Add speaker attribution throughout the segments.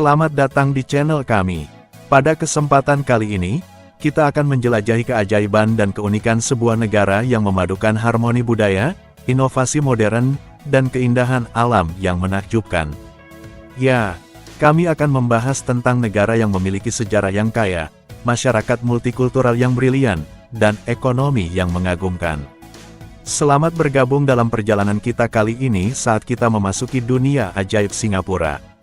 Speaker 1: Selamat datang di channel kami. Pada kesempatan kali ini, kita akan menjelajahi keajaiban dan keunikan sebuah negara yang memadukan harmoni budaya, inovasi modern, dan keindahan alam yang menakjubkan. Ya, kami akan membahas tentang negara yang memiliki sejarah yang kaya, masyarakat multikultural yang brilian, dan ekonomi yang mengagumkan. Selamat bergabung dalam perjalanan kita kali ini saat kita memasuki dunia ajaib Singapura.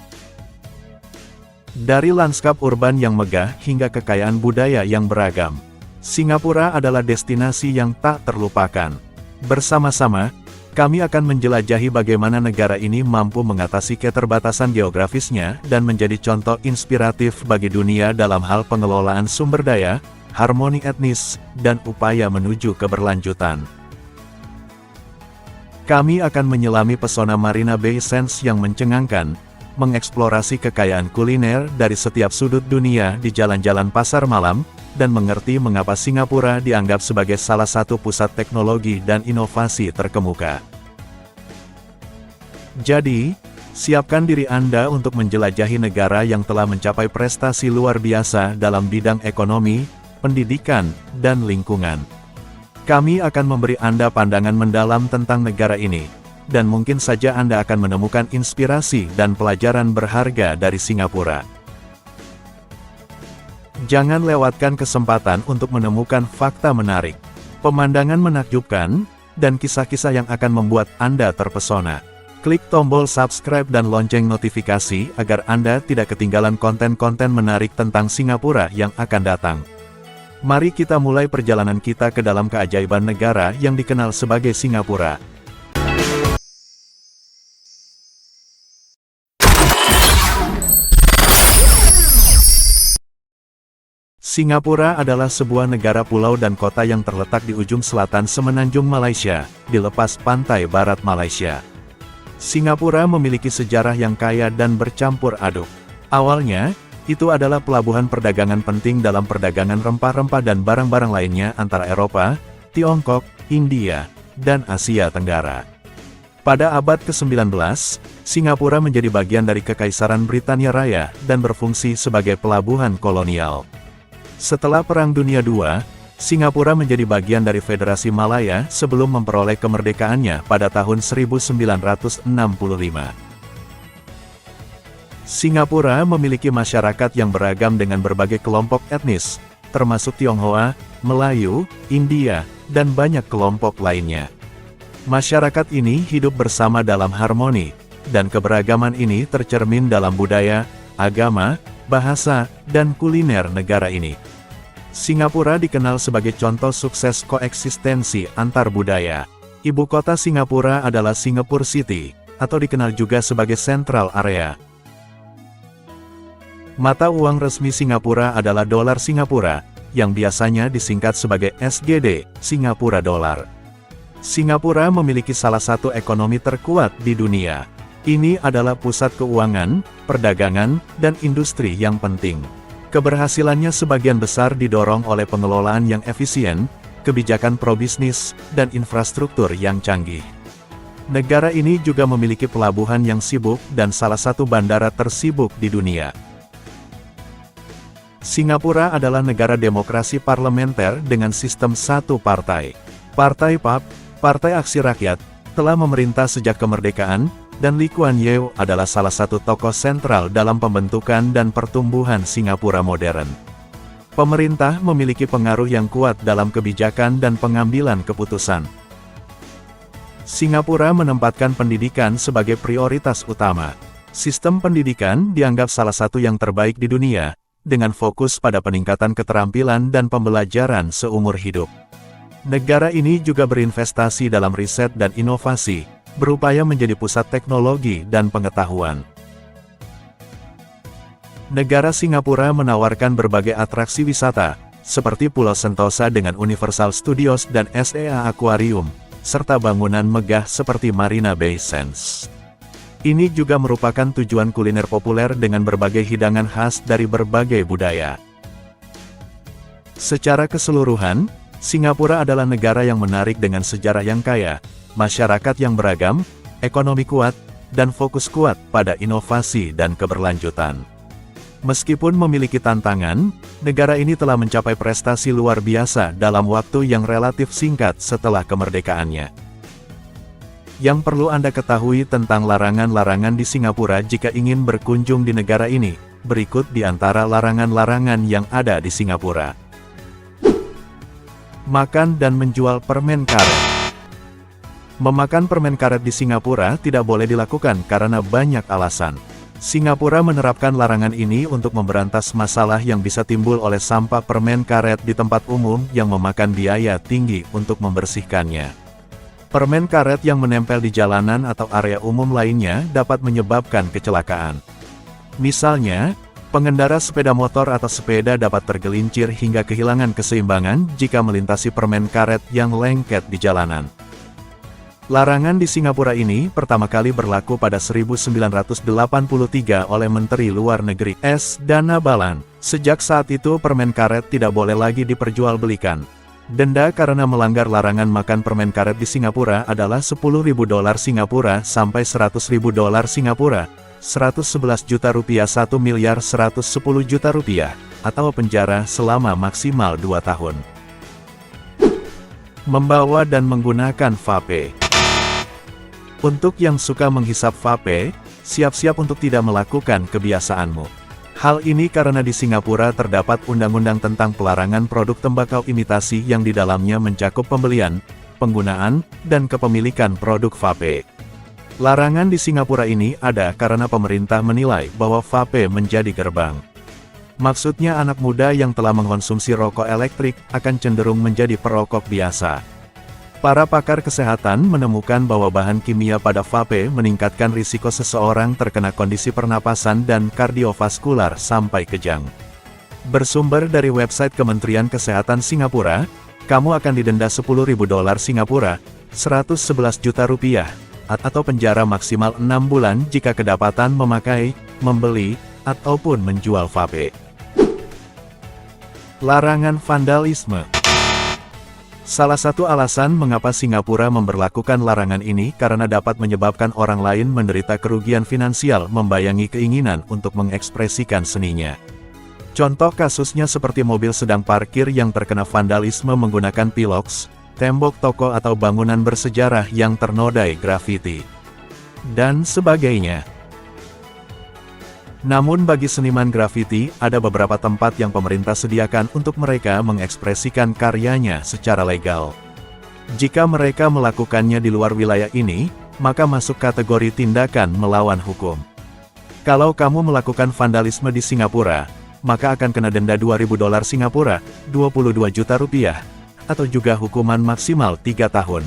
Speaker 1: Dari lanskap urban yang megah hingga kekayaan budaya yang beragam, Singapura adalah destinasi yang tak terlupakan. Bersama-sama, kami akan menjelajahi bagaimana negara ini mampu mengatasi keterbatasan geografisnya dan menjadi contoh inspiratif bagi dunia dalam hal pengelolaan sumber daya, harmoni etnis, dan upaya menuju keberlanjutan. Kami akan menyelami pesona Marina Bay Sands yang mencengangkan, mengeksplorasi kekayaan kuliner dari setiap sudut dunia di jalan-jalan pasar malam, dan mengerti mengapa Singapura dianggap sebagai salah satu pusat teknologi dan inovasi terkemuka. Jadi, siapkan diri Anda untuk menjelajahi negara yang telah mencapai prestasi luar biasa dalam bidang ekonomi, pendidikan, dan lingkungan. Kami akan memberi Anda pandangan mendalam tentang negara ini, dan mungkin saja Anda akan menemukan inspirasi dan pelajaran berharga dari Singapura. Jangan lewatkan kesempatan untuk menemukan fakta menarik, pemandangan menakjubkan, dan kisah-kisah yang akan membuat Anda terpesona. Klik tombol subscribe dan lonceng notifikasi agar Anda tidak ketinggalan konten-konten menarik tentang Singapura yang akan datang. Mari kita mulai perjalanan kita ke dalam keajaiban negara yang dikenal sebagai Singapura. Singapura adalah sebuah negara pulau dan kota yang terletak di ujung selatan semenanjung Malaysia, di lepas pantai barat Malaysia. Singapura memiliki sejarah yang kaya dan bercampur aduk. Awalnya, itu adalah pelabuhan perdagangan penting dalam perdagangan rempah-rempah dan barang-barang lainnya antara Eropa, Tiongkok, India, dan Asia Tenggara. Pada abad ke-19, Singapura menjadi bagian dari Kekaisaran Britania Raya dan berfungsi sebagai pelabuhan kolonial. Setelah Perang Dunia II, Singapura menjadi bagian dari Federasi Malaya sebelum memperoleh kemerdekaannya pada tahun 1965. Singapura memiliki masyarakat yang beragam dengan berbagai kelompok etnis, termasuk Tionghoa, Melayu, India, dan banyak kelompok lainnya. Masyarakat ini hidup bersama dalam harmoni, dan keberagaman ini tercermin dalam budaya, agama, bahasa, dan kuliner negara ini. Singapura dikenal sebagai contoh sukses koeksistensi antar budaya. Ibu kota Singapura adalah Singapore City, atau dikenal juga sebagai Central Area. Mata uang resmi Singapura adalah dolar Singapura, yang biasanya disingkat sebagai SGD, Singapura Dollar. Singapura memiliki salah satu ekonomi terkuat di dunia. Ini adalah pusat keuangan, perdagangan, dan industri yang penting. Keberhasilannya sebagian besar didorong oleh pengelolaan yang efisien, kebijakan pro-bisnis, dan infrastruktur yang canggih. Negara ini juga memiliki pelabuhan yang sibuk dan salah satu bandara tersibuk di dunia. Singapura adalah negara demokrasi parlementer dengan sistem satu partai. Partai PAP, Partai Aksi Rakyat, telah memerintah sejak kemerdekaan, dan Lee Kuan Yew adalah salah satu tokoh sentral dalam pembentukan dan pertumbuhan Singapura modern. Pemerintah memiliki pengaruh yang kuat dalam kebijakan dan pengambilan keputusan. Singapura menempatkan pendidikan sebagai prioritas utama. Sistem pendidikan dianggap salah satu yang terbaik di dunia, dengan fokus pada peningkatan keterampilan dan pembelajaran seumur hidup. Negara ini juga berinvestasi dalam riset dan inovasi, berupaya menjadi pusat teknologi dan pengetahuan. Negara Singapura menawarkan berbagai atraksi wisata, seperti Pulau Sentosa dengan Universal Studios dan SEA Aquarium, serta bangunan megah seperti Marina Bay Sands. Ini juga merupakan tujuan kuliner populer dengan berbagai hidangan khas dari berbagai budaya. Secara keseluruhan, Singapura adalah negara yang menarik dengan sejarah yang kaya, masyarakat yang beragam, ekonomi kuat, dan fokus kuat pada inovasi dan keberlanjutan. Meskipun memiliki tantangan, negara ini telah mencapai prestasi luar biasa dalam waktu yang relatif singkat setelah kemerdekaannya. Yang perlu Anda ketahui tentang larangan-larangan di Singapura jika ingin berkunjung di negara ini, berikut di antara larangan-larangan yang ada di Singapura. Makan dan menjual permen karet. Memakan permen karet di Singapura tidak boleh dilakukan karena banyak alasan. Singapura menerapkan larangan ini untuk memberantas masalah yang bisa timbul oleh sampah permen karet di tempat umum yang memakan biaya tinggi untuk membersihkannya. Permen karet yang menempel di jalanan atau area umum lainnya dapat menyebabkan kecelakaan. Misalnya, pengendara sepeda motor atau sepeda dapat tergelincir hingga kehilangan keseimbangan jika melintasi permen karet yang lengket di jalanan. Larangan di Singapura ini pertama kali berlaku pada 1983 oleh Menteri Luar Negeri S. Dana Balan. Sejak saat itu permen karet tidak boleh lagi diperjualbelikan. Denda karena melanggar larangan makan permen karet di Singapura adalah $10.000 Singapura sampai $100.000 Singapura, 111 juta rupiah 1.110 juta rupiah, atau penjara selama maksimal 2 tahun. Membawa dan menggunakan vape. Untuk yang suka menghisap vape, siap-siap untuk tidak melakukan kebiasaanmu. Hal ini karena di Singapura terdapat undang-undang tentang pelarangan produk tembakau imitasi yang di dalamnya mencakup pembelian, penggunaan, dan kepemilikan produk vape. Larangan di Singapura ini ada karena pemerintah menilai bahwa vape menjadi gerbang. Maksudnya anak muda yang telah mengkonsumsi rokok elektrik akan cenderung menjadi perokok biasa. Para pakar kesehatan menemukan bahwa bahan kimia pada vape meningkatkan risiko seseorang terkena kondisi pernapasan dan kardiovaskular sampai kejang. Bersumber dari website Kementerian Kesehatan Singapura, kamu akan didenda $10.000 Singapura, 111 juta rupiah, atau penjara maksimal 6 bulan jika kedapatan memakai, membeli, ataupun menjual vape. Larangan vandalisme. Salah satu alasan mengapa Singapura memberlakukan larangan ini karena dapat menyebabkan orang lain menderita kerugian finansial membayangi keinginan untuk mengekspresikan seninya. Contoh kasusnya seperti mobil sedang parkir yang terkena vandalisme menggunakan piloks, tembok toko atau bangunan bersejarah yang ternodai grafiti, dan sebagainya. Namun bagi seniman grafiti, ada beberapa tempat yang pemerintah sediakan untuk mereka mengekspresikan karyanya secara legal. Jika mereka melakukannya di luar wilayah ini, maka masuk kategori tindakan melawan hukum. Kalau kamu melakukan vandalisme di Singapura, maka akan kena denda $2.000 Singapura, 22 juta rupiah, atau juga hukuman maksimal 3 tahun.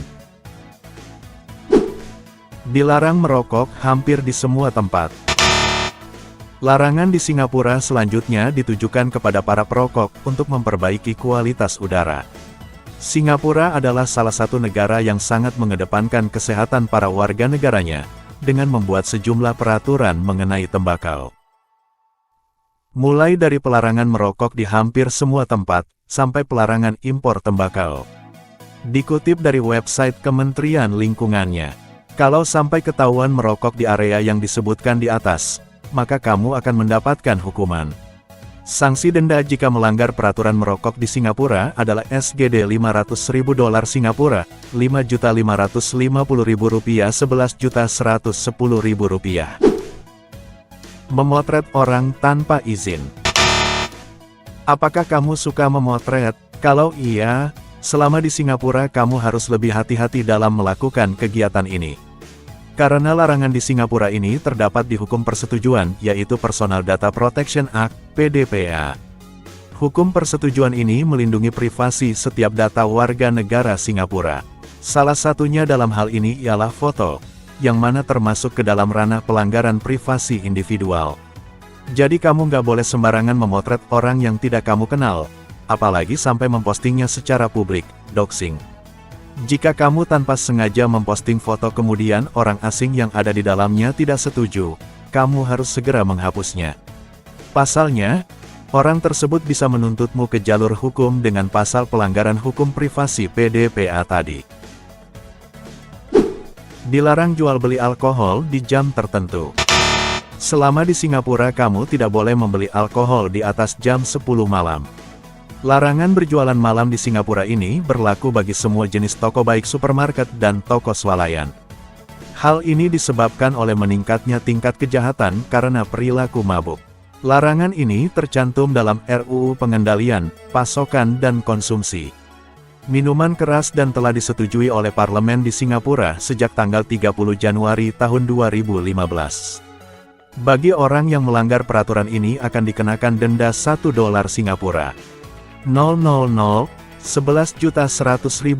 Speaker 1: Dilarang merokok hampir di semua tempat. Larangan di Singapura selanjutnya ditujukan kepada para perokok untuk memperbaiki kualitas udara. Singapura adalah salah satu negara yang sangat mengedepankan kesehatan para warga negaranya, dengan membuat sejumlah peraturan mengenai tembakau. Mulai dari pelarangan merokok di hampir semua tempat, sampai pelarangan impor tembakau. Dikutip dari website Kementerian Lingkungannya, kalau sampai ketahuan merokok di area yang disebutkan di atas, maka kamu akan mendapatkan hukuman. Sanksi denda jika melanggar peraturan merokok di Singapura adalah SGD $500.000 Singapura, 5.550.000 rupiah, 11.110.000 rupiah. Memotret orang tanpa izin. Apakah kamu suka memotret? Kalau iya, selama di Singapura kamu harus lebih hati-hati dalam melakukan kegiatan ini. Karena larangan di Singapura ini terdapat di Hukum Persetujuan, yaitu Personal Data Protection Act, PDPA. Hukum persetujuan ini melindungi privasi setiap data warga negara Singapura. Salah satunya dalam hal ini ialah foto, yang mana termasuk ke dalam ranah pelanggaran privasi individual. Jadi kamu nggak boleh sembarangan memotret orang yang tidak kamu kenal, apalagi sampai mempostingnya secara publik, doxing. Jika kamu tanpa sengaja memposting foto kemudian orang asing yang ada di dalamnya tidak setuju, kamu harus segera menghapusnya. Pasalnya, orang tersebut bisa menuntutmu ke jalur hukum dengan pasal pelanggaran hukum privasi PDPA tadi. Dilarang jual beli alkohol di jam tertentu. Selama di Singapura kamu tidak boleh membeli alkohol di atas jam 10 malam. Larangan berjualan malam di Singapura ini berlaku bagi semua jenis toko baik supermarket dan toko swalayan. Hal ini disebabkan oleh meningkatnya tingkat kejahatan karena perilaku mabuk. Larangan ini tercantum dalam RUU Pengendalian, Pasokan dan Konsumsi Minuman Keras dan telah disetujui oleh Parlemen di Singapura sejak tanggal 30 Januari tahun 2015. Bagi orang yang melanggar peraturan ini akan dikenakan denda $1 Singapura. 11.100.000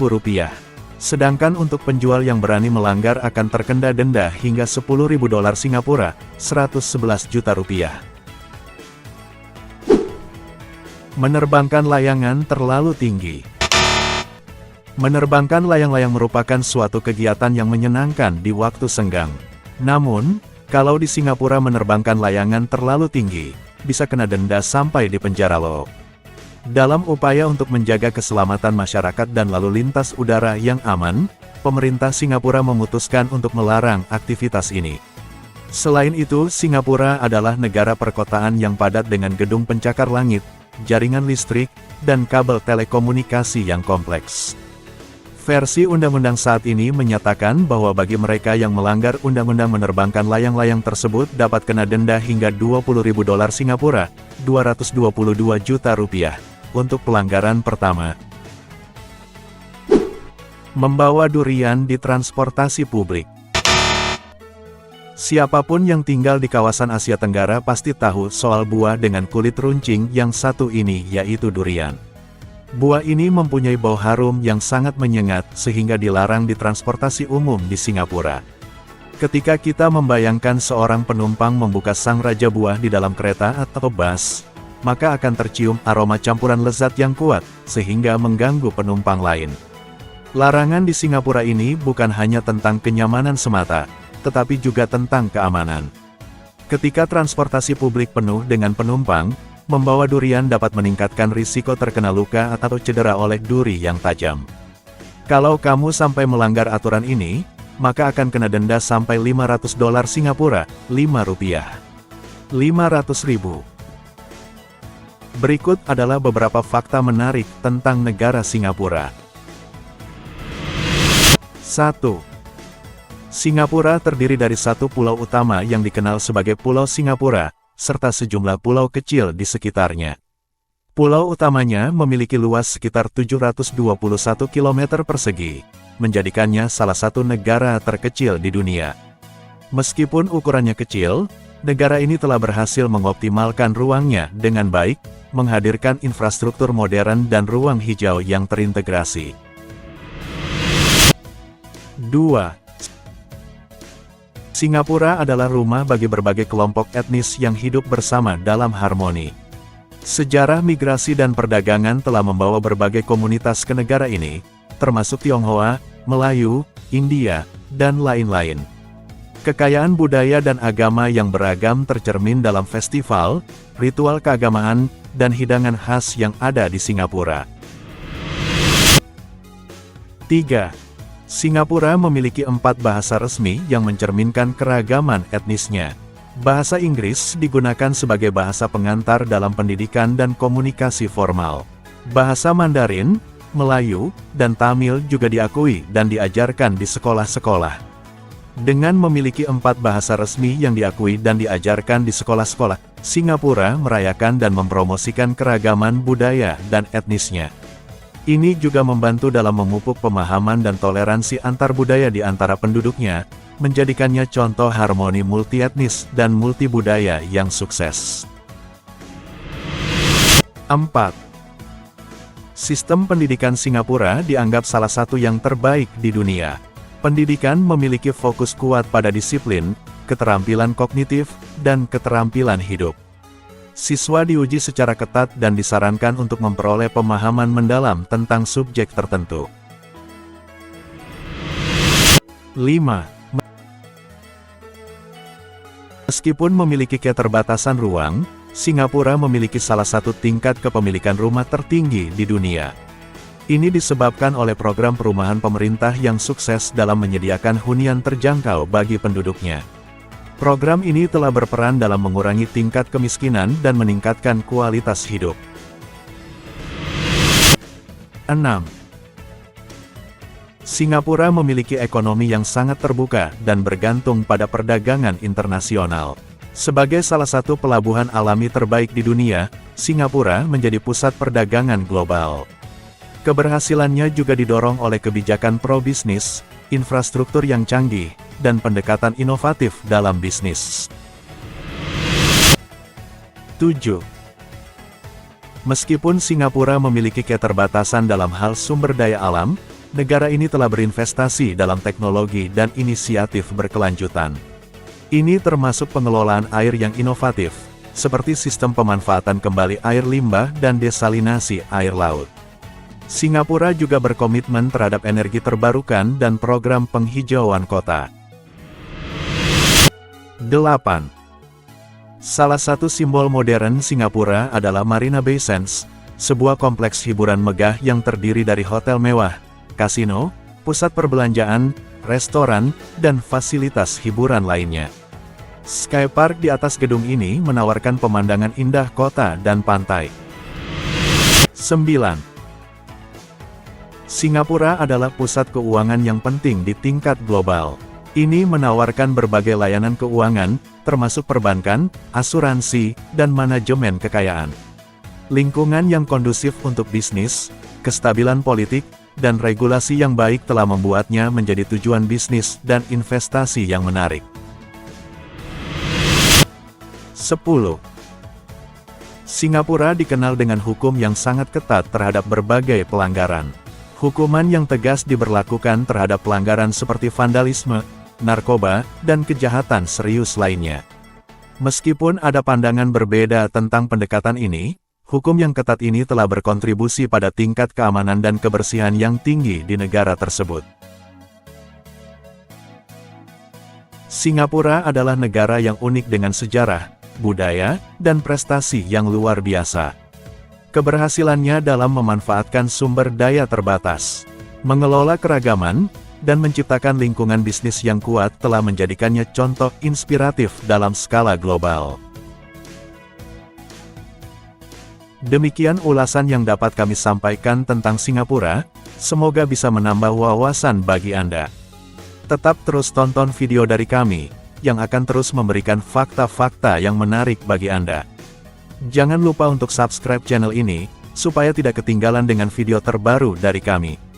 Speaker 1: rupiah. Sedangkan untuk penjual yang berani melanggar akan terkena denda hingga $10.000 Singapura, 111 juta rupiah. Menerbangkan layangan terlalu tinggi. Menerbangkan layang-layang merupakan suatu kegiatan yang menyenangkan di waktu senggang. Namun, kalau di Singapura menerbangkan layangan terlalu tinggi, bisa kena denda sampai di penjara loh. Dalam upaya untuk menjaga keselamatan masyarakat dan lalu lintas udara yang aman, pemerintah Singapura memutuskan untuk melarang aktivitas ini. Selain itu, Singapura adalah negara perkotaan yang padat dengan gedung pencakar langit, jaringan listrik, dan kabel telekomunikasi yang kompleks. Versi undang-undang saat ini menyatakan bahwa bagi mereka yang melanggar undang-undang menerbangkan layang-layang tersebut dapat kena denda hingga $20.000 Singapura, 222 juta rupiah, untuk pelanggaran pertama. Membawa durian di transportasi publik. Siapapun yang tinggal di kawasan Asia Tenggara pasti tahu soal buah dengan kulit runcing yang satu ini, yaitu durian. Buah ini mempunyai bau harum yang sangat menyengat sehingga dilarang di transportasi umum di Singapura. Ketika kita membayangkan seorang penumpang membuka sang raja buah di dalam kereta atau bus, maka akan tercium aroma campuran lezat yang kuat, sehingga mengganggu penumpang lain. Larangan di Singapura ini bukan hanya tentang kenyamanan semata, tetapi juga tentang keamanan. Ketika transportasi publik penuh dengan penumpang, membawa durian dapat meningkatkan risiko terkena luka atau cedera oleh duri yang tajam. Kalau kamu sampai melanggar aturan ini, maka akan kena denda sampai $500 Singapura, 5 rupiah. 500.000. Berikut adalah beberapa fakta menarik tentang negara Singapura. 1. Singapura terdiri dari satu pulau utama yang dikenal sebagai Pulau Singapura, serta sejumlah pulau kecil di sekitarnya. Pulau utamanya memiliki luas sekitar 721 km persegi, menjadikannya salah satu negara terkecil di dunia. Meskipun ukurannya kecil, negara ini telah berhasil mengoptimalkan ruangnya dengan baik, menghadirkan infrastruktur modern dan ruang hijau yang terintegrasi. 2. Singapura adalah rumah bagi berbagai kelompok etnis yang hidup bersama dalam harmoni. Sejarah migrasi dan perdagangan telah membawa berbagai komunitas ke negara ini, termasuk Tionghoa, Melayu, India, dan lain-lain. Kekayaan budaya dan agama yang beragam tercermin dalam festival, ritual keagamaan, dan hidangan khas yang ada di Singapura. 3. Singapura memiliki 4 bahasa resmi yang mencerminkan keragaman etnisnya. Bahasa Inggris digunakan sebagai bahasa pengantar dalam pendidikan dan komunikasi formal. Bahasa Mandarin, Melayu, dan Tamil juga diakui dan diajarkan di sekolah-sekolah. Dengan memiliki 4 bahasa resmi yang diakui dan diajarkan di sekolah-sekolah, Singapura merayakan dan mempromosikan keragaman budaya dan etnisnya. Ini juga membantu dalam memupuk pemahaman dan toleransi antar budaya di antara penduduknya, menjadikannya contoh harmoni multietnis dan multibudaya yang sukses. 4. Sistem pendidikan Singapura dianggap salah satu yang terbaik di dunia. Pendidikan memiliki fokus kuat pada disiplin, keterampilan kognitif, dan keterampilan hidup. Siswa diuji secara ketat dan disarankan untuk memperoleh pemahaman mendalam tentang subjek tertentu. 5. Meskipun memiliki keterbatasan ruang, Singapura memiliki salah satu tingkat kepemilikan rumah tertinggi di dunia. Ini disebabkan oleh program perumahan pemerintah yang sukses dalam menyediakan hunian terjangkau bagi penduduknya. Program ini telah berperan dalam mengurangi tingkat kemiskinan dan meningkatkan kualitas hidup. 6. Singapura memiliki ekonomi yang sangat terbuka dan bergantung pada perdagangan internasional. Sebagai salah satu pelabuhan alami terbaik di dunia, Singapura menjadi pusat perdagangan global. Keberhasilannya juga didorong oleh kebijakan pro-bisnis, infrastruktur yang canggih, dan pendekatan inovatif dalam bisnis. 7. Meskipun Singapura memiliki keterbatasan dalam hal sumber daya alam, negara ini telah berinvestasi dalam teknologi dan inisiatif berkelanjutan. Ini termasuk pengelolaan air yang inovatif, seperti sistem pemanfaatan kembali air limbah dan desalinasi air laut. Singapura juga berkomitmen terhadap energi terbarukan dan program penghijauan kota. 8. Salah satu simbol modern Singapura adalah Marina Bay Sands, sebuah kompleks hiburan megah yang terdiri dari hotel mewah, kasino, pusat perbelanjaan, restoran, dan fasilitas hiburan lainnya. Sky Park di atas gedung ini menawarkan pemandangan indah kota dan pantai. 9. Singapura adalah pusat keuangan yang penting di tingkat global. Ini menawarkan berbagai layanan keuangan, termasuk perbankan, asuransi, dan manajemen kekayaan. Lingkungan yang kondusif untuk bisnis, kestabilan politik, dan regulasi yang baik telah membuatnya menjadi tujuan bisnis dan investasi yang menarik. 10. Singapura dikenal dengan hukum yang sangat ketat terhadap berbagai pelanggaran. Hukuman yang tegas diberlakukan terhadap pelanggaran seperti vandalisme, narkoba, dan kejahatan serius lainnya. Meskipun ada pandangan berbeda tentang pendekatan ini, hukum yang ketat ini telah berkontribusi pada tingkat keamanan dan kebersihan yang tinggi di negara tersebut. Singapura adalah negara yang unik dengan sejarah, budaya, dan prestasi yang luar biasa. Keberhasilannya dalam memanfaatkan sumber daya terbatas, mengelola keragaman, dan menciptakan lingkungan bisnis yang kuat telah menjadikannya contoh inspiratif dalam skala global. Demikian ulasan yang dapat kami sampaikan tentang Singapura, semoga bisa menambah wawasan bagi Anda. Tetap terus tonton video dari kami, yang akan terus memberikan fakta-fakta yang menarik bagi Anda. Jangan lupa untuk subscribe channel ini, supaya tidak ketinggalan dengan video terbaru dari kami.